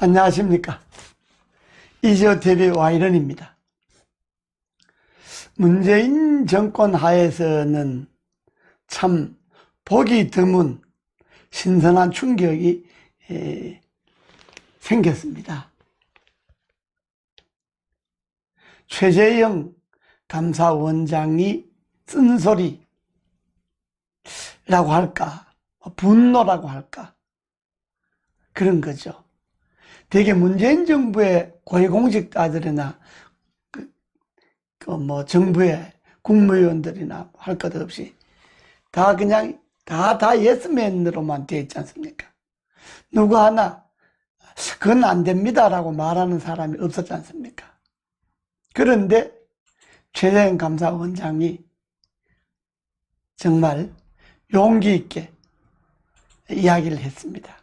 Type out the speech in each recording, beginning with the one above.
안녕하십니까. 이지오TV 와이런입니다. 문재인 정권 하에서는 참 보기 드문 신선한 충격이 생겼습니다. 최재형 감사원장이 쓴소리라고 할까, 분노라고 할까, 그런 거죠. 되게 문재인 정부의 고위공직자들이나 정부의 국무위원들이나 할 것 없이 다 그냥 다 예스맨으로만 되어 있지 않습니까? 누구 하나 그건 안 됩니다라고 말하는 사람이 없었지 않습니까? 그런데 최재형 감사원장이 정말 용기 있게 이야기를 했습니다.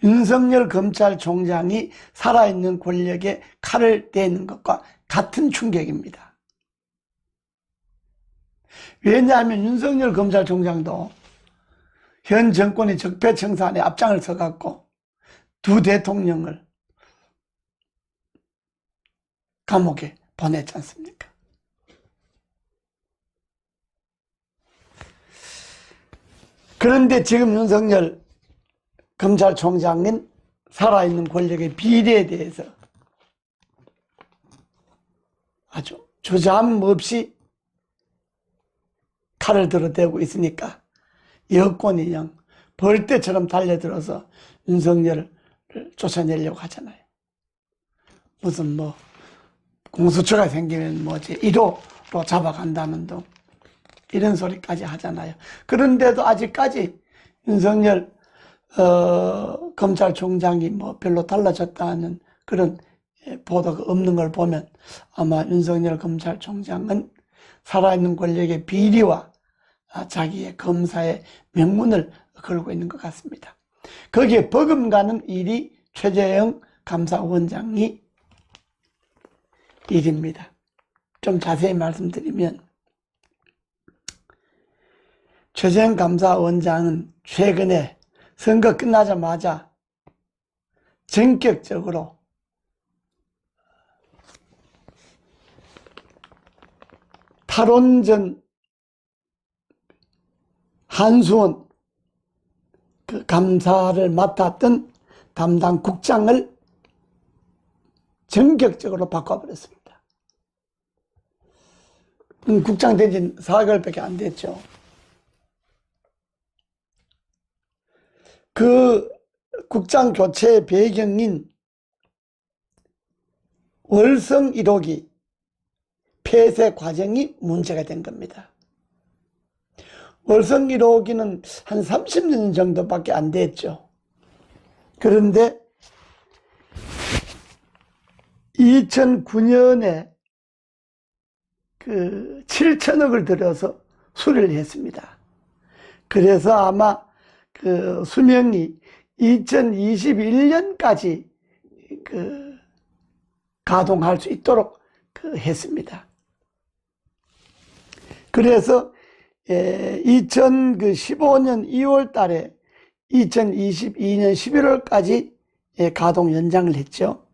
윤석열 검찰총장이 살아있는 권력에 칼을 대는 것과 같은 충격입니다. 왜냐하면 윤석열 검찰총장도 현 정권의 적폐청산에 앞장을 서갖고 두 대통령을 감옥에 보냈지 않습니까? 그런데 지금 윤석열 검찰총장은 살아있는 권력의 비리에 대해서 아주 주저함 없이 칼을 들어대고 있으니까 여권이 그냥 벌떼처럼 달려들어서 윤석열을 쫓아내려고 하잖아요. 무슨 공수처가 생기면 1호로 잡아간다는 등 이런 소리까지 하잖아요. 그런데도 아직까지 윤석열 검찰총장이 별로 달라졌다는 그런 보도가 없는 걸 보면 아마 윤석열 검찰총장은 살아있는 권력의 비리와 자기의 검사의 명분을 걸고 있는 것 같습니다. 거기에 버금가는 일이 최재형 감사원장이 일입니다. 좀 자세히 말씀드리면 최재형 감사원장은 최근에 선거 끝나자마자 전격적으로 탈원전 한수원 감사를 맡았던 담당 국장을 전격적으로 바꿔버렸습니다. 국장 된 지 4개월밖에 안 됐죠. 그 국장 교체의 배경인 월성 1호기 폐쇄 과정이 문제가 된 겁니다. 월성 1호기는 한 30년 정도밖에 안 됐죠. 그런데 2009년에 7천억을 들여서 수리를 했습니다. 그래서 아마 수명이 2021년까지 가동할 수 있도록 했습니다. 그래서 2015년 2월 달에 2022년 11월까지 가동 연장을 했죠.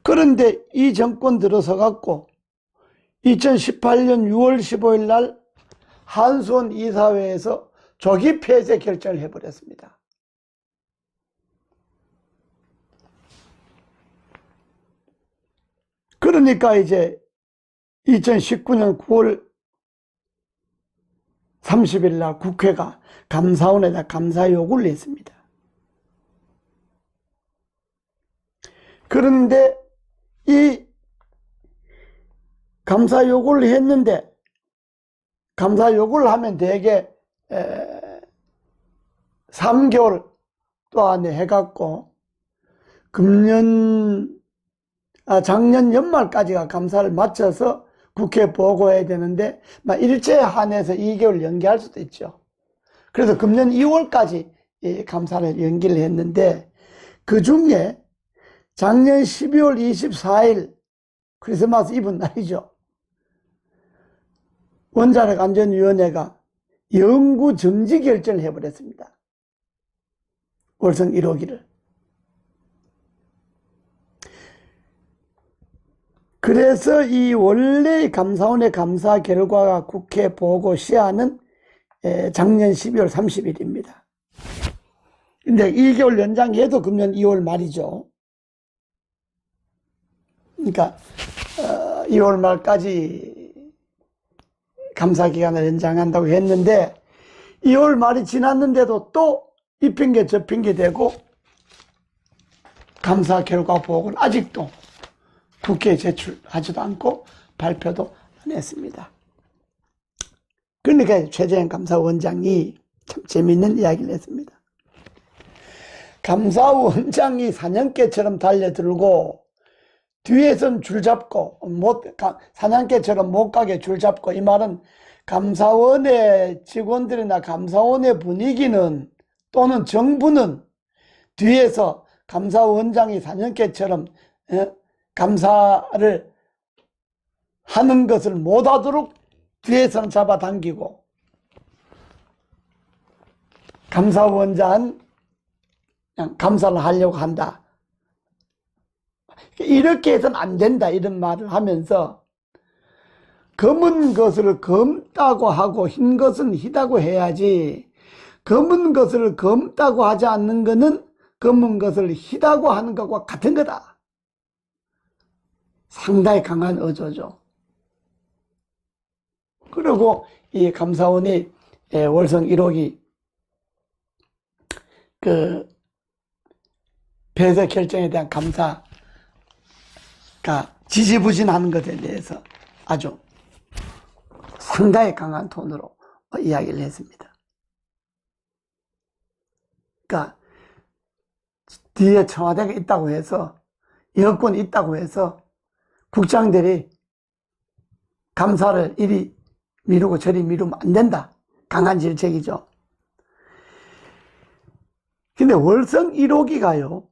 그런데 이 정권 들어서 갖고 2018년 6월 15일 날 한수원 이사회에서 조기 폐쇄 결정을 해버렸습니다. 그러니까 이제 2019년 9월 30일 날 국회가 감사원에다 감사 요구를 했습니다. 그런데 이 감사 요구를 했는데 감사 요구를 하면 대개 3개월 동안에 해갖고 작년 연말까지가 감사를 마쳐서 국회에 보고해야 되는데 일제에 한해서 2개월 연기할 수도 있죠. 그래서 금년 2월까지 감사를 연기를 했는데 그 중에 작년 12월 24일 크리스마스 이브 날이죠. 원자력안전위원회가 영구 정지 결정을 해버렸습니다. 월성 1호기를. 그래서 이 원래 감사원의 감사 결과가 국회 보고 시한은 작년 12월 30일입니다. 근데 1개월 연장해도 금년 2월 말이죠. 그러니까 2월 말까지 감사 기간을 연장한다고 했는데 2월 말이 지났는데도 또 이 핑계 저 핑계 대고 감사 결과 보고를 아직도 국회에 제출하지도 않고 발표도 안 했습니다. 그러니까 최재형 감사원장이 참 재미있는 이야기를 했습니다. 감사원장이 사냥개처럼 달려들고 뒤에선 줄 잡고 사냥개처럼 못 가게 줄 잡고, 이 말은 감사원의 직원들이나 감사원의 분위기는 또는 정부는 뒤에서 감사원장이 사냥개처럼 감사를 하는 것을 못하도록 뒤에서는 잡아당기고, 감사원장은 그냥 감사를 하려고 한다. 이렇게 해서는 안 된다, 이런 말을 하면서 검은 것을 검다고 하고 흰 것은 희다고 해야지, 검은 것을 검다고 하지 않는 것은 검은 것을 희다고 하는 것과 같은 거다. 상당히 강한 어조죠. 그리고 이 감사원이 월성 1호기 그 배서 결정에 대한 감사가 지지부진하는 것에 대해서 아주 상당히 강한 톤으로 이야기를 했습니다. 그러니까 뒤에 청와대가 있다고 해서, 여권이 있다고 해서 국장들이 감사를 이리 미루고 저리 미루면 안 된다. 강한 질책이죠. 근데 월성 1호기가요,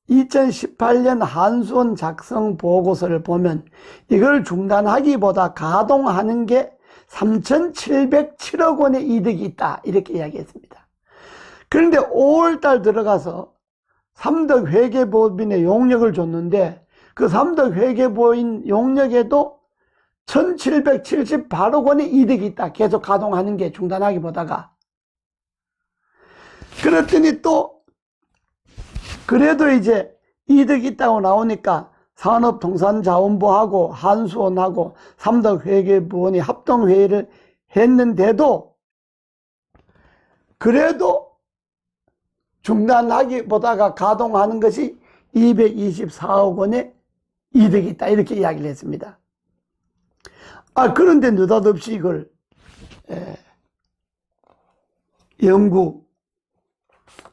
2018년 한수원 작성 보고서를 보면 이걸 중단하기보다 가동하는 게 3,707억 원의 이득이 있다, 이렇게 이야기했습니다. 그런데 5월달 들어가서 삼덕회계법인의 용역을 줬는데 그 삼덕회계법인 용역에도 1,778억 원의 이득이 있다. 계속 가동하는 게 중단하기보다가. 그랬더니 또 그래도 이제 이득이 있다고 나오니까 산업통상자원부하고 한수원하고 삼덕회계법인이 합동회의를 했는데도 그래도 중단하기보다가 가동하는 것이 224억 원의 이득이 있다, 이렇게 이야기를 했습니다. 그런데 느닷없이 이걸 영구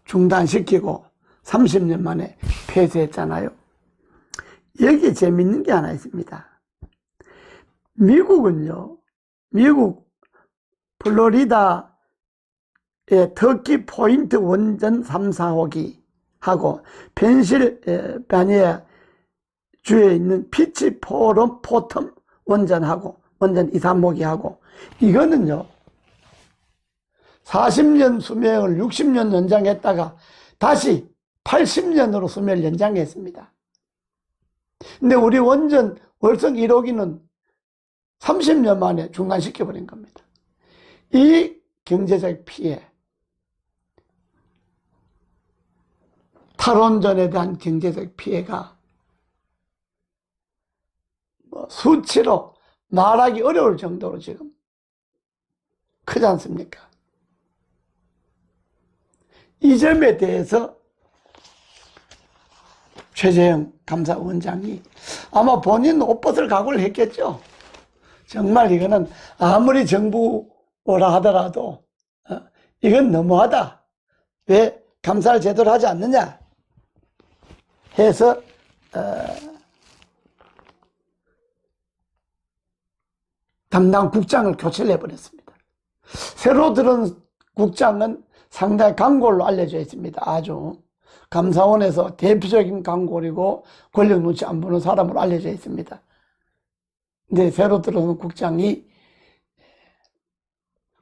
중단시키고 30년 만에 폐쇄했잖아요. 여기 재밌는 게 하나 있습니다. 미국은요, 미국 플로리다의 터키 포인트 원전 3, 4호기 하고 펜실베니아 주에 있는 피치 포럼 포텀 원전 2, 3호기 하고, 이거는요 40년 수명을 60년 연장했다가 다시 80년으로 수명을 연장했습니다. 근데 우리 원전 월성 1호기는 30년 만에 중단시켜버린 겁니다. 이 경제적 피해, 탈원전에 대한 경제적 피해가 수치로 말하기 어려울 정도로 지금 크지 않습니까? 이 점에 대해서 최재형 감사원장이 아마 본인 옷벗을 각오를 했겠죠. 정말 이거는 아무리 정부라 하더라도 이건 너무하다, 왜 감사를 제대로 하지 않느냐 해서 담당 국장을 교체를 해버렸습니다. 새로 들은 국장은 상당히 강골로 알려져 있습니다. 아주 감사원에서 대표적인 강골이고 권력 눈치 안 보는 사람으로 알려져 있습니다. 근데 새로 들어온 국장이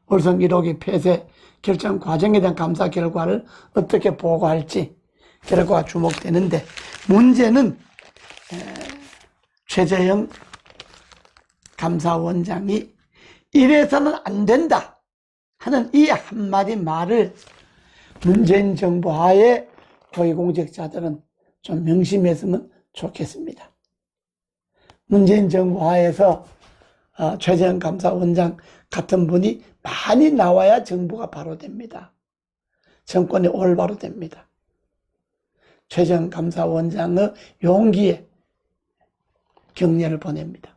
월성 1호기 폐쇄 결정 과정에 대한 감사 결과를 어떻게 보고할지 결과가 주목되는데, 문제는 최재형 감사원장이 이래서는 안 된다 하는 이 한마디 말을 문재인 정부 하에 고위공직자들은 좀 명심했으면 좋겠습니다. 문재인 정부 하에서 최재형 감사원장 같은 분이 많이 나와야 정부가 바로 됩니다. 정권이 올바로 됩니다. 최재형 감사원장의 용기에 격려를 보냅니다.